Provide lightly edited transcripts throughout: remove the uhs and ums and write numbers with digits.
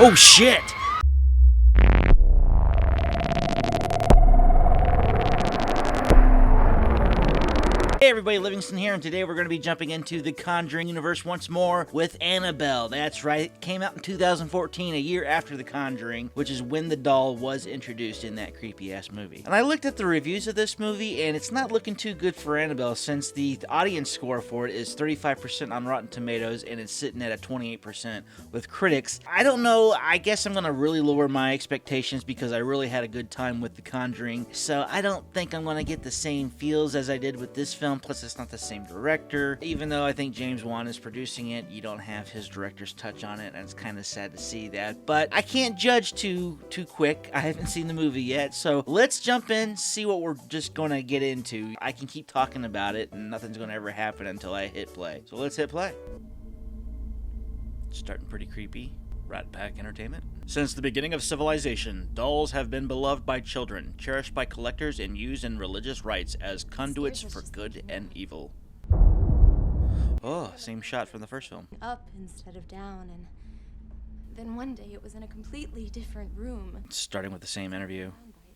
Oh shit! Hey everybody, Livingston here, and today we're going to be jumping into the Conjuring Universe once more with Annabelle. That's right, it came out in 2014, a year after The Conjuring, which is when the doll was introduced in that creepy-ass movie. And I looked at the reviews of this movie, and it's not looking too good for Annabelle, since the audience score for it is 35% on Rotten Tomatoes, and it's sitting at a 28% with critics. I don't know, I guess I'm going to really lower my expectations because I really had a good time with The Conjuring, so I don't think I'm going to get the same feels as I did with this film. Plus, it's not the same director. Even though I think James Wan is producing it, you don't have his director's touch on it, and it's kind of sad to see that. But I can't judge too quick. I haven't seen the movie yet, so let's jump in, see what we're just going to get into. I can keep talking about it, and nothing's going to ever happen until I hit play. So let's hit play. Starting pretty creepy. Rat Pack Entertainment. Since the beginning of civilization, dolls have been beloved by children, cherished by collectors, and used in religious rites as conduits for good and evil. Oh, same shot from the first film. Up instead of down, and then one day it was in a completely different room. Starting with the same interview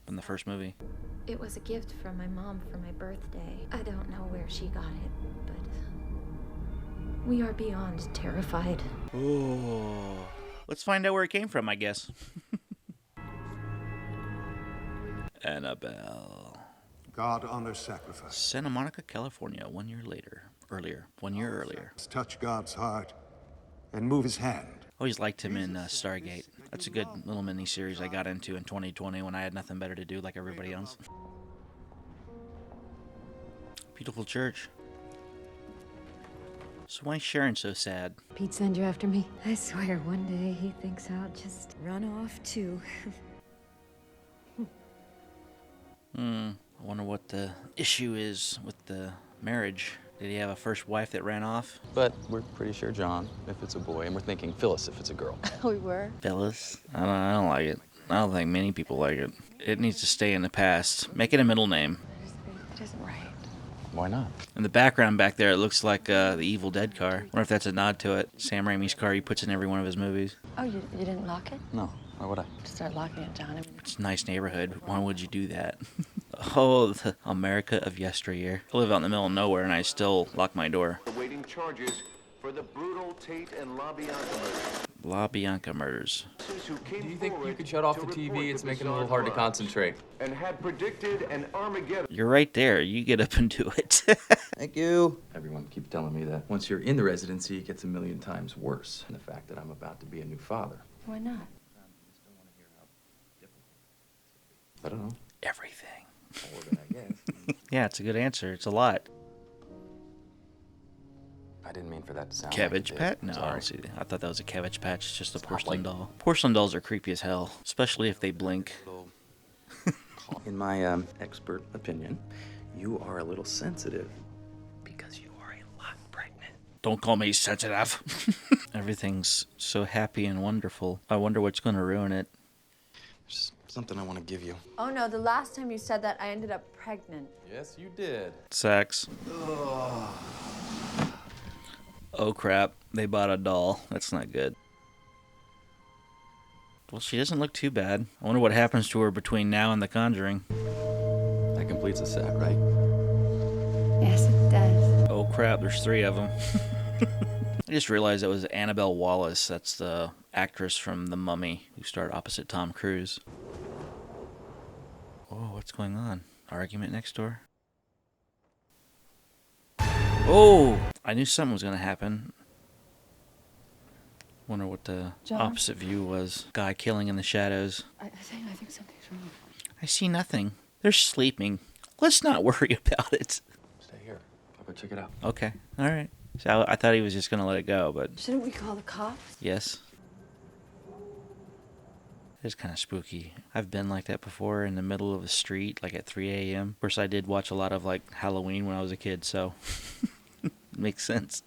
from the first movie. It was a gift from my mom for my birthday. I don't know where she got it, but we are beyond terrified. Oh. Let's find out where it came from, I guess. Annabelle. God honors sacrifice. Santa Monica, California, 1 year earlier. 1 year earlier. Touch God's heart and move his hand. Always liked him in Stargate. That's a good little mini-series I got into in 2020 when I had nothing better to do like everybody else. Beautiful church. So why is Sharon so sad? Pete send you after me? I swear one day he thinks I'll just run off too. I wonder what the issue is with the marriage. Did he have a first wife that ran off? But we're pretty sure John, if it's a boy, and we're thinking Phyllis if it's a girl. We were. Phyllis? I don't like it. I don't think many people like it. It needs to stay in the past. Make it a middle name. It isn't right. Why not? In the background back there, it looks like the Evil Dead car. I wonder if that's a nod to it. Sam Raimi's car he puts in every one of his movies. Oh, you didn't lock it? No. Why would I? Start locking it, John. It's a nice neighborhood. Why would you do that? Oh, the America of yesteryear. I live out in the middle of nowhere and I still lock my door. Awaiting charges for the brutal Tate and LaBianca murders. LaBianca murders. Do you think you could shut off the TV? It's making it a little hard to concentrate. And had predicted an Armageddon. You're right there. You get up and do it. Thank you. Everyone keeps telling me that once you're in the residency, it gets a million times worse. And the fact that I'm about to be a new father. Why not? I don't know. Everything. More than I guess. Yeah, it's a good answer. It's a lot. I didn't mean for that to sound Cabbage like Patch? I'm No, sorry. see, I thought that was a Cabbage Patch. It's just a It's not porcelain like- doll. Porcelain dolls are creepy as hell, especially if they blink. In my expert opinion, you are a little sensitive because you are a lot pregnant. Don't call me sensitive. Everything's so happy and wonderful. I wonder what's going to ruin it. There's something I want to give you. Oh no, the last time you said that, I ended up pregnant. Yes, you did. Sex. Oh crap, they bought a doll. That's not good. Well, she doesn't look too bad. I wonder what happens to her between now and The Conjuring. That completes the set, right? Yes, it does. Oh crap, there's 3 of them. I just realized that was Annabelle Wallis. That's the actress from The Mummy who starred opposite Tom Cruise. Oh, what's going on? Argument next door? Oh! I knew something was going to happen. Wonder what the opposite view was. Guy killing in the shadows. I think something's wrong. I see nothing. They're sleeping. Let's not worry about it. Stay here. I'll go check it out. Okay. All right. So I thought he was just going to let it go, but Shouldn't we call the cops? yes. It's kind of spooky. I've been like that before in the middle of a street, like at 3 a.m. Of course, I did watch a lot of like Halloween when I was a kid, so makes sense.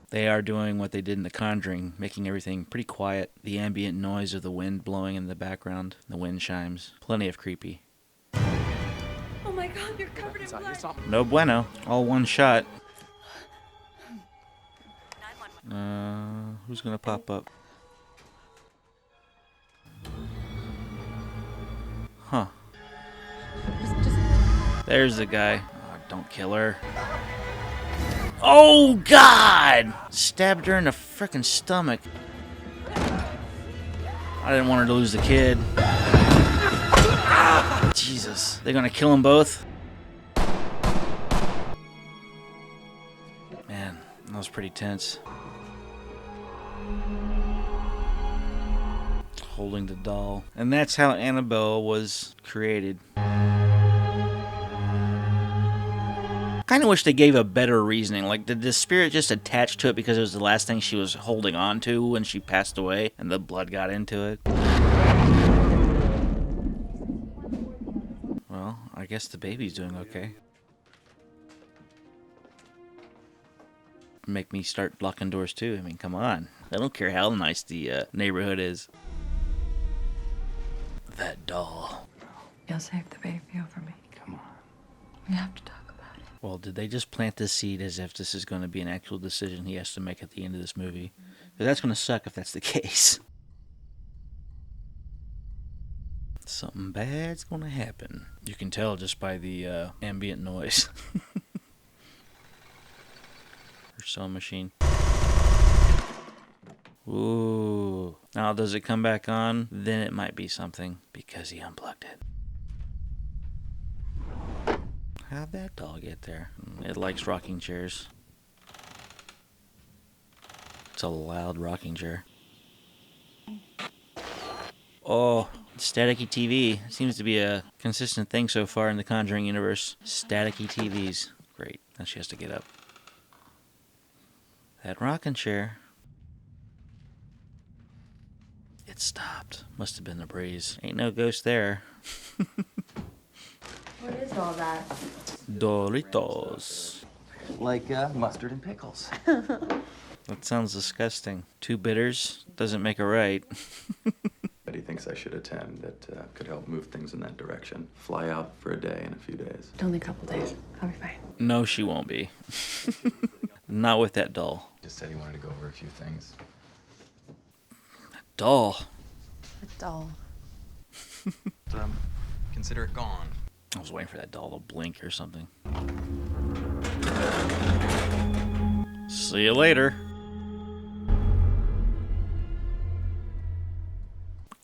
They are doing what they did in The Conjuring, making everything pretty quiet. The ambient noise of the wind blowing in the background, the wind chimes. Plenty of creepy. Oh my God, you're covered in blood. No bueno. All one shot. Who's gonna pop up? Huh. There's the guy. Oh, don't kill her. Oh, God! Stabbed her in the frickin' stomach. I didn't want her to lose the kid. Jesus. They're gonna kill them both? Man, that was pretty tense. Holding the doll. And that's how Annabelle was created. Kind of wish they gave a better reasoning. Like, did the spirit just attach to it because it was the last thing she was holding on to when she passed away and the blood got into it? Well, I guess the baby's doing okay. Make me start locking doors too. I mean, come on. I don't care how nice the neighborhood is. That doll. You'll save the baby over me. Come on. We have to talk about it. Well, did they just plant this seed as if this is going to be an actual decision he has to make at the end of this movie? Because that's going to suck if that's the case. Something bad's going to happen. You can tell just by the ambient noise. Her sewing machine. Ooh. Now, does it come back on? Then it might be something because he unplugged it. How'd that doll get there? It likes rocking chairs. It's a loud rocking chair. Oh, staticky TV. Seems to be a consistent thing so far in the Conjuring universe. Staticky TVs. Great. Now she has to get up. That rocking chair. It stopped. Must have been the breeze. Ain't no ghost there. What is all that? Doritos. Like mustard and pickles. That sounds disgusting. Two bitters doesn't make a right. But he thinks I should attend. That could help move things in that direction. Fly out for a day in a few days. Only a couple days. I'll be fine. No, she won't be. Not with that doll. Just said he wanted to go over a few things. Doll. A doll. Consider it gone. I was waiting for that doll to blink or something. See you later.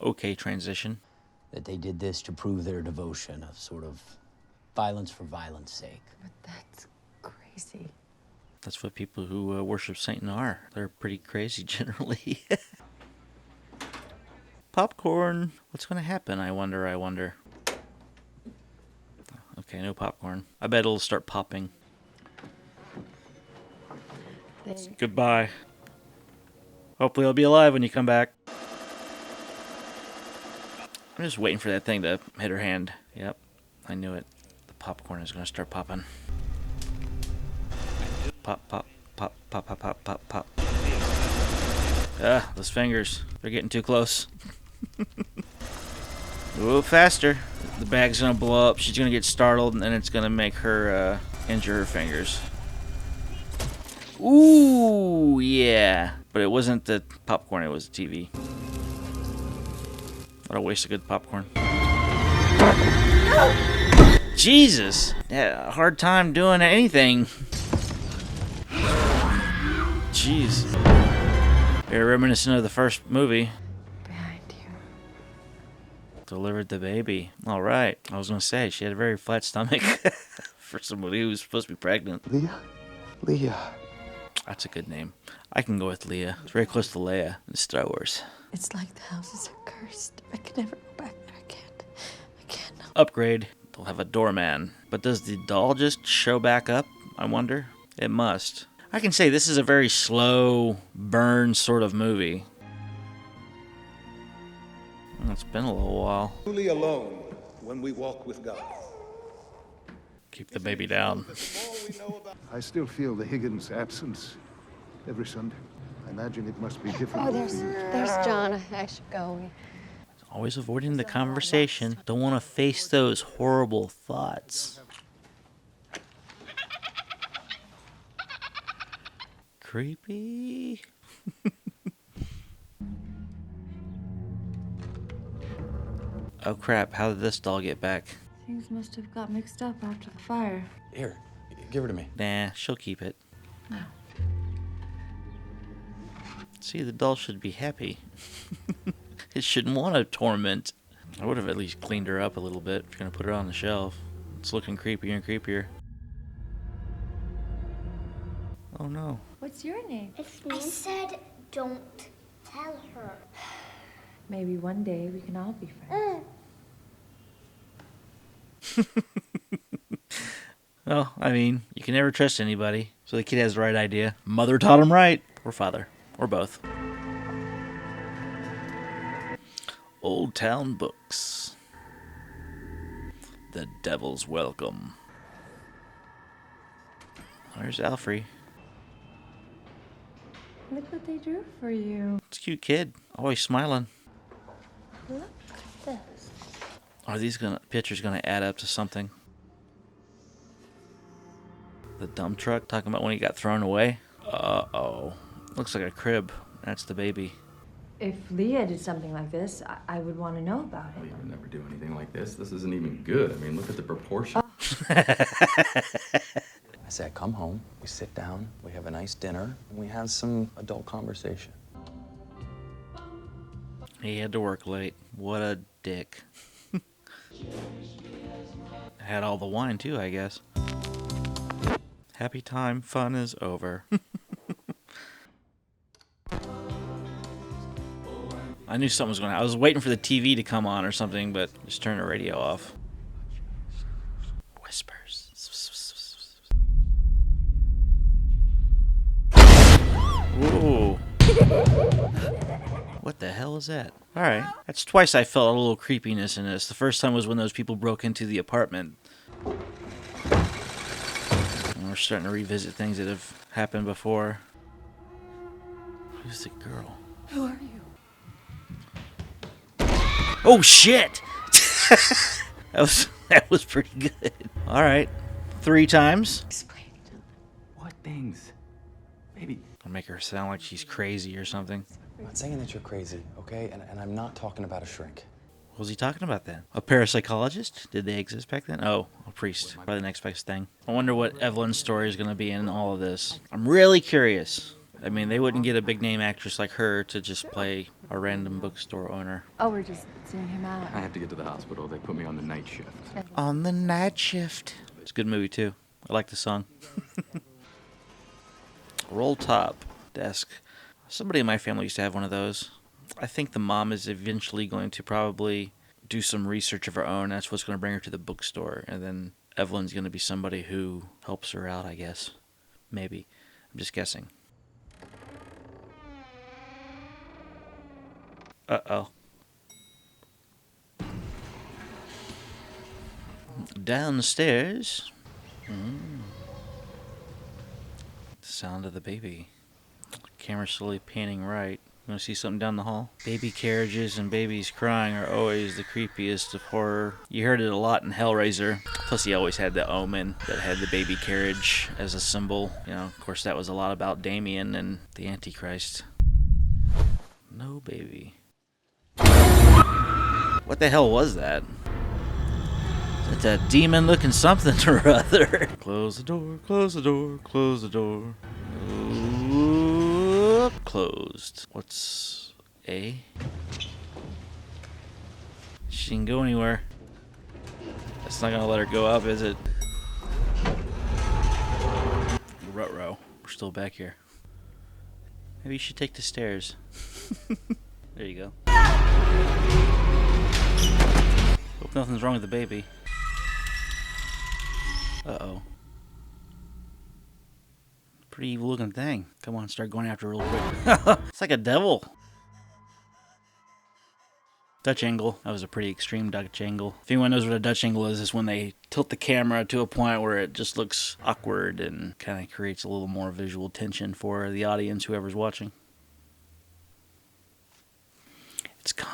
Okay, transition. That they did this to prove their devotion, of sort of violence for violence sake. But that's crazy. That's what people who worship Satan are. They're pretty crazy generally. Popcorn. What's going to happen? I wonder. Okay, no popcorn. I bet it'll start popping. Goodbye. Hopefully I'll be alive when you come back. I'm just waiting for that thing to hit her hand. Yep, I knew it. The popcorn is going to start popping. Pop, pop, pop, pop, pop, pop, pop, pop. Ah, those fingers. They're getting too close. Ooh, faster. The bag's going to blow up. She's going to get startled, and then it's going to make her injure her fingers. Ooh, yeah. But it wasn't the popcorn, it was the TV. What a waste of good popcorn. Jesus! Yeah, hard time doing anything. Jeez. Very reminiscent of the first movie. Behind you. Delivered the baby. Alright. I was going to say, she had a very flat stomach for somebody who was supposed to be pregnant. Leah. That's a good name. I can go with Leah. It's very close to Leia in Star Wars. It's like the houses are cursed. I can never go back there. I can't. Upgrade. They'll have a doorman. But does the doll just show back up? I wonder. It must. I can say this is a very slow burn sort of movie. It's been a little while. Truly alone when we walk with God. Keep the baby down. I still feel the Higgins absence every Sunday. I imagine it must be difficult. Oh, there's John. I should go. Always avoiding the conversation. Don't want to face those horrible thoughts. Creepy. Oh crap, how did this doll get back? Things must have got mixed up after the fire. Here, give her to me. Nah, she'll keep it. No. See, the doll should be happy. It shouldn't want to torment. I would have at least cleaned her up a little bit if you're going to put her on the shelf. It's looking creepier and creepier. Oh no. What's your name? I said don't tell her. Maybe one day we can all be friends. Well, I mean, you can never trust anybody. So the kid has the right idea. Mother taught him right. Or father. Or both. Old Town Books. The Devil's Welcome. There's Alfred. Look what they drew for you. It's a cute kid. Always smiling. Look at this. Are these pictures gonna add up to something? The dump truck talking about when he got thrown away? Uh-oh. Looks like a crib. That's the baby. If Leah did something like this, I would want to know about it. Leah would never do anything like this. This isn't even good. I mean, look at the proportion. I say I come home, we sit down, we have a nice dinner, and we have some adult conversation. He had to work late. What a dick. Had all the wine too, I guess. Happy time, fun is over. I knew something was going to happen. I was waiting for the TV to come on or something, but just turn the radio off. Whispers. Whoa. What the hell is that? Alright. That's twice I felt a little creepiness in this. The first time was when those people broke into the apartment. And we're starting to revisit things that have happened before. Who's the girl? Who are you? Oh shit! that was pretty good. Alright. 3 times. Explain. What things? Baby. I'll make her sound like she's crazy or something. I'm not saying that you're crazy, okay? And I'm not talking about a shrink. What was he talking about then? A parapsychologist? Did they exist back then? Oh, a priest. Probably the next best thing. I wonder what Evelyn's story is going to be in all of this. I'm really curious. I mean, they wouldn't get a big name actress like her to just play a random bookstore owner. Oh, we're just seeing him out. I have to get to the hospital. They put me on the night shift. On the night shift. It's a good movie, too. I like the song. Roll top desk. Somebody in my family used to have one of those. I think the mom is eventually going to probably do some research of her own. That's what's going to bring her to the bookstore. And then Evelyn's going to be somebody who helps her out, I guess. Maybe. I'm just guessing. Uh-oh. Down the stairs. The sound of the baby. Camera slowly panning right. You want to see something down the hall? Baby carriages and babies crying are always the creepiest of horror. You heard it a lot in Hellraiser. Plus he always had the omen that had the baby carriage as a symbol. You know, of course that was a lot about Damien and the Antichrist. No baby. What the hell was that? It's a demon-looking something or other. Close the door, close the door, close the door. Ooh, closed. What's A? She can go anywhere. That's not gonna let her go up, is it? Ruh-roh. We're still back here. Maybe you should take the stairs. There you go. Hope nothing's wrong with the baby. Uh-oh. Pretty evil looking thing. Come on, start going after her real quick. It's like a devil. Dutch angle. That was a pretty extreme Dutch angle. If anyone knows what a Dutch angle is when they tilt the camera to a point where it just looks awkward and kind of creates a little more visual tension for the audience, whoever's watching. It's gone.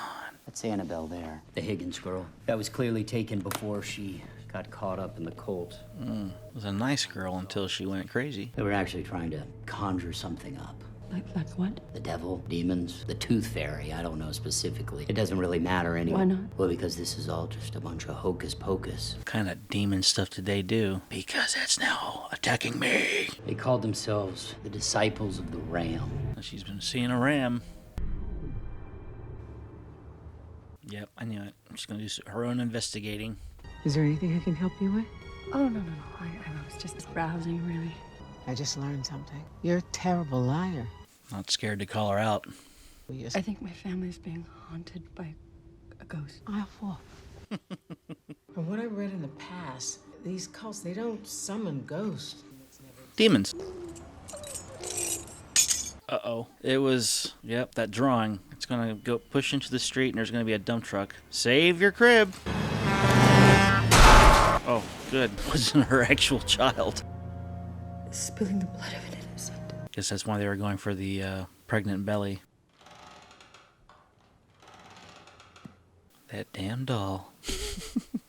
That's Annabelle there, the Higgins girl. That was clearly taken before she got caught up in the cult. It was a nice girl until she went crazy. They were actually trying to conjure something up. Like what? The devil, demons, the tooth fairy, I don't know specifically. It doesn't really matter anyway. Why not? Well, because this is all just a bunch of hocus pocus. What kind of demon stuff did they do? Because it's now attacking me. They called themselves the Disciples of the Ram. She's been seeing a ram. Yep, I knew it. She's gonna do her own investigating. Is there anything I can help you with? Oh, no. I was just browsing, really. I just learned something. You're a terrible liar. Not scared to call her out. I think my family's being haunted by a ghost. From what I read in the past, these cults, they don't summon ghosts. Demons. Uh-oh. It was, yep, that drawing. It's gonna go push into the street and there's gonna be a dump truck. Save your crib. Oh, good. Wasn't her actual child. Spilling the blood of an innocent. Guess that's why they were going for the pregnant belly. That damn doll.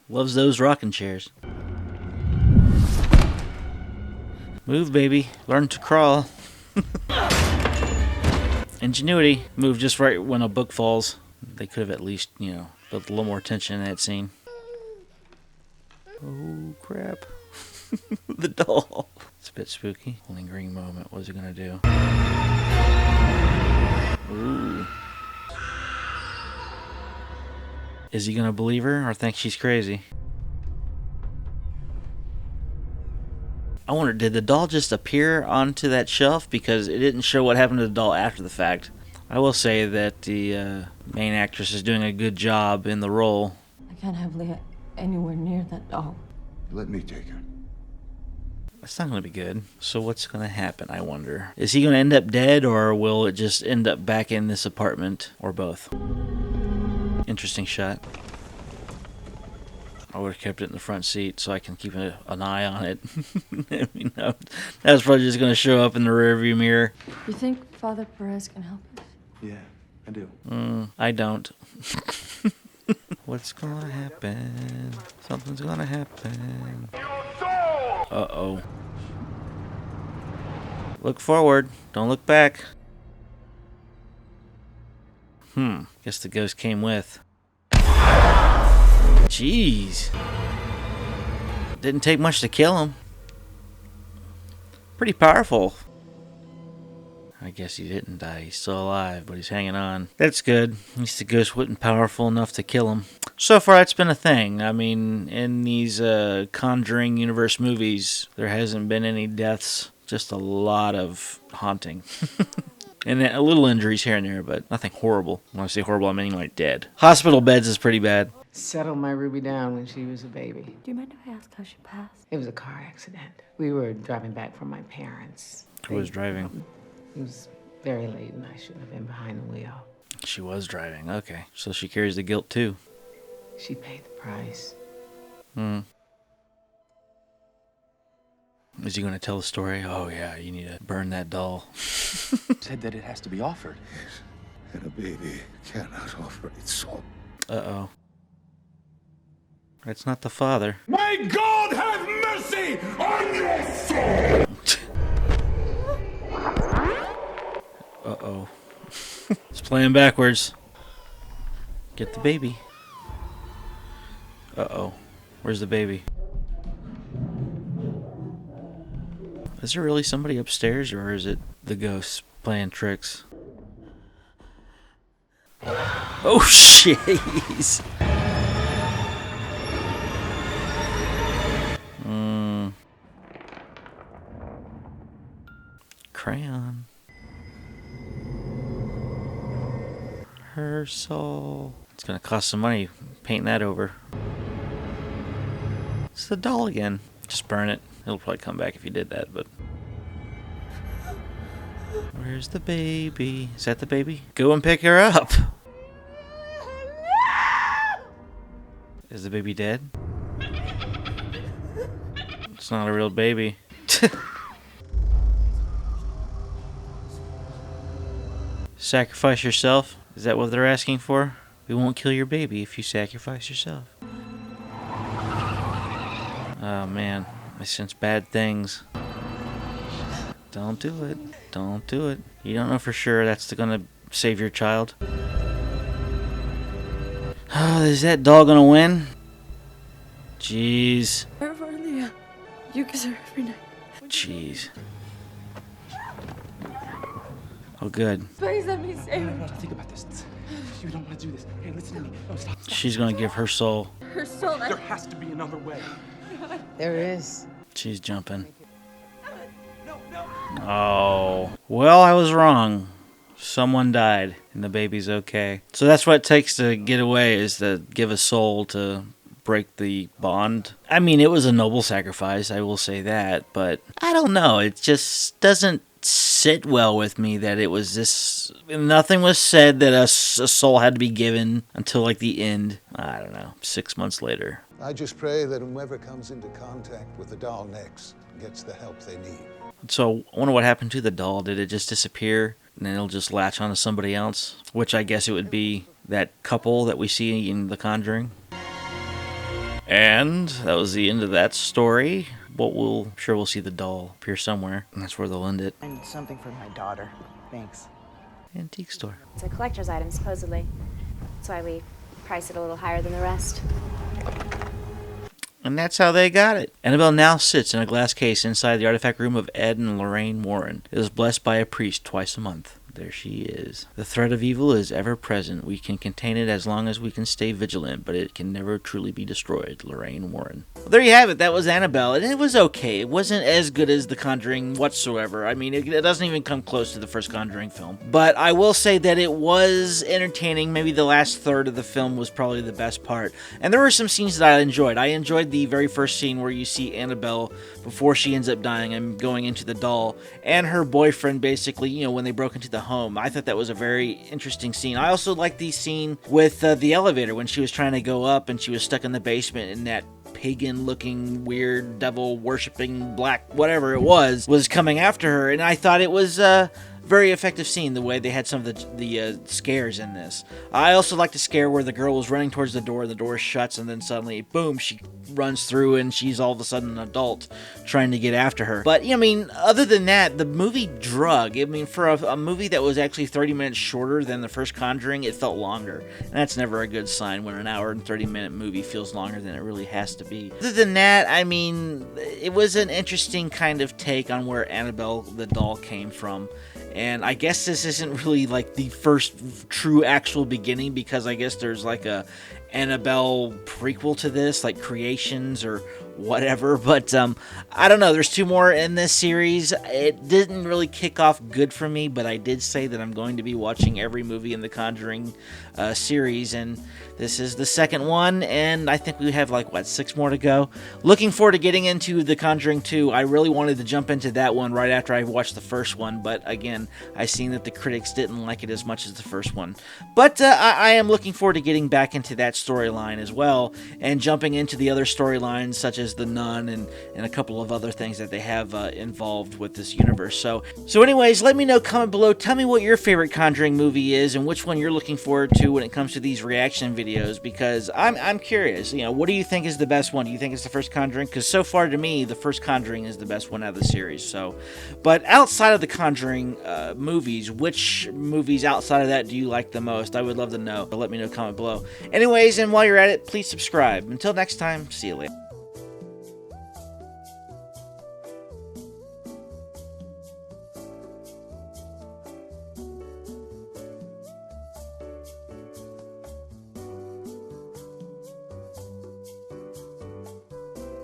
Loves those rocking chairs. Move, baby. Learn to crawl. Ingenuity. Move just right when a book falls. They could have at least, built a little more tension in that scene. Oh, crap. The doll. It's a bit spooky. Lingering moment. What's it gonna do? Ooh. Is he gonna believe her or think she's crazy? I wonder, did the doll just appear onto that shelf? Because it didn't show what happened to the doll after the fact. I will say that the main actress is doing a good job in the role. I can't have Leah anywhere near that doll. Let me take her. That's not going to be good. So what's going to happen, I wonder? Is he going to end up dead, or will it just end up back in this apartment, or both? Interesting shot. I would have kept it in the front seat so I can keep an eye on it. That was probably just going to show up in the rearview mirror. You think Father Perez can help us? Yeah, I do. I don't. What's gonna happen? Something's gonna happen. Uh-oh. Look forward. Don't look back. Guess the ghost came with. Jeez. Didn't take much to kill him. Pretty powerful. I guess he didn't die. He's still alive, but he's hanging on. That's good. At least the ghost wasn't powerful enough to kill him. So far, it's been a thing. I mean, in these Conjuring Universe movies, there hasn't been any deaths. Just a lot of haunting. And a little injuries here and there, but nothing horrible. When I say horrible, I mean like dead. Hospital beds is pretty bad. Settled my Ruby down when she was a baby. Do you mind if I ask how she passed? It was a car accident. We were driving back from my parents. Who was driving? It was very late and I shouldn't have been behind the wheel. She was driving. Okay. So she carries the guilt too. She paid the price. Is he going to tell the story? Oh yeah, you need to burn that doll. Said that it has to be offered. And a baby cannot offer its soul. Uh-oh. That's not the father. May God have mercy on your soul! Uh-oh. It's playing backwards. Get the baby. Uh-oh. Where's the baby? Is there really somebody upstairs, or is it the ghost playing tricks? Oh, jeez. Crayon. Her soul. It's gonna cost some money painting that over. It's the doll again. Just burn it. It'll probably come back if you did that, but... Where's the baby? Is that the baby? Go and pick her up! Is the baby dead? It's not a real baby. Sacrifice yourself? Is that what they're asking for? We won't kill your baby if you sacrifice yourself. Oh man, I sense bad things. Don't do it. Don't do it. You don't know for sure that's gonna save your child. Is that doll gonna win? Jeez. You kiss her every night. Jeez. Oh, good. Please let me save her. Think about this. You don't want to do this. Hey, listen to me. No, stop. She's gonna give her soul. Her soul. There has to be another way. There is. She's jumping. Oh. Well, I was wrong. Someone died, and the baby's okay. So that's what it takes to get away, is to give a soul to break the bond. I mean, it was a noble sacrifice, I will say that, but I don't know. It just doesn't sit well with me that it was this. Nothing was said that a soul had to be given until like the end. I don't know, 6 months later. I just pray that whoever comes into contact with the doll next gets the help they need. So I wonder what happened to the doll. Did it just disappear and then it'll just latch onto somebody else? Which I guess it would be that couple that we see in The Conjuring. And that was the end of that story. But I'm sure we'll see the doll appear somewhere, and that's where they'll end it. And something for my daughter. Thanks. Antique store. It's a collector's item, supposedly. That's why we price it a little higher than the rest. And that's how they got it. Annabelle now sits in a glass case inside the artifact room of Ed and Lorraine Warren. It is blessed by a priest twice a month. There she is. The threat of evil is ever present. We can contain it as long as we can stay vigilant, but it can never truly be destroyed. Lorraine Warren. Well, there you have it. That was Annabelle, and it was okay. It wasn't as good as The Conjuring whatsoever. I mean, it doesn't even come close to the first Conjuring film. But I will say that it was entertaining. Maybe the last third of the film was probably the best part. And there were some scenes that I enjoyed. I enjoyed the very first scene where you see Annabelle before she ends up dying and going into the doll, and her boyfriend basically, you know, when they broke into the home. I thought that was a very interesting scene. I also liked the scene with the elevator when she was trying to go up and she was stuck in the basement and that pagan-looking, weird, devil-worshipping, black, whatever it was coming after her. And I thought it was very effective scene, the way they had some of the scares in this. I also liked the scare where the girl was running towards the door shuts, and then suddenly, boom, she runs through, and she's all of a sudden an adult trying to get after her. But, I mean, other than that, the movie drug. I mean, for a movie that was actually 30 minutes shorter than the first Conjuring, it felt longer. And that's never a good sign when an hour and 30-minute movie feels longer than it really has to be. Other than that, I mean, it was an interesting kind of take on where Annabelle the doll came from. And I guess this isn't really like the first true actual beginning, because I guess there's like a Annabelle prequel to this, like Creations or whatever. But I don't know. There's 2 more in this series. It didn't really kick off good for me, but I did say that I'm going to be watching every movie in the Conjuring series, and this is the second one, and I think we have like, 6 more to go. Looking forward to getting into The Conjuring 2. I really wanted to jump into that one right after I watched the first one, but again, I seen that the critics didn't like it as much as the first one. But I am looking forward to getting back into that storyline as well, and jumping into the other storylines such as The Nun and a couple of other things that they have involved with this universe. So anyways, let me know, comment below, tell me what your favorite Conjuring movie is and which one you're looking forward to when it comes to these reaction videos, because I'm curious. You know, what do you think is the best one? Do you think it's the first Conjuring? Because so far to me, the first Conjuring is the best one out of the series. So, but outside of the Conjuring movies, which movies outside of that do you like the most? I would love to know. But let me know, comment below. Anyways, and while you're at it, please subscribe. Until next time, see you later.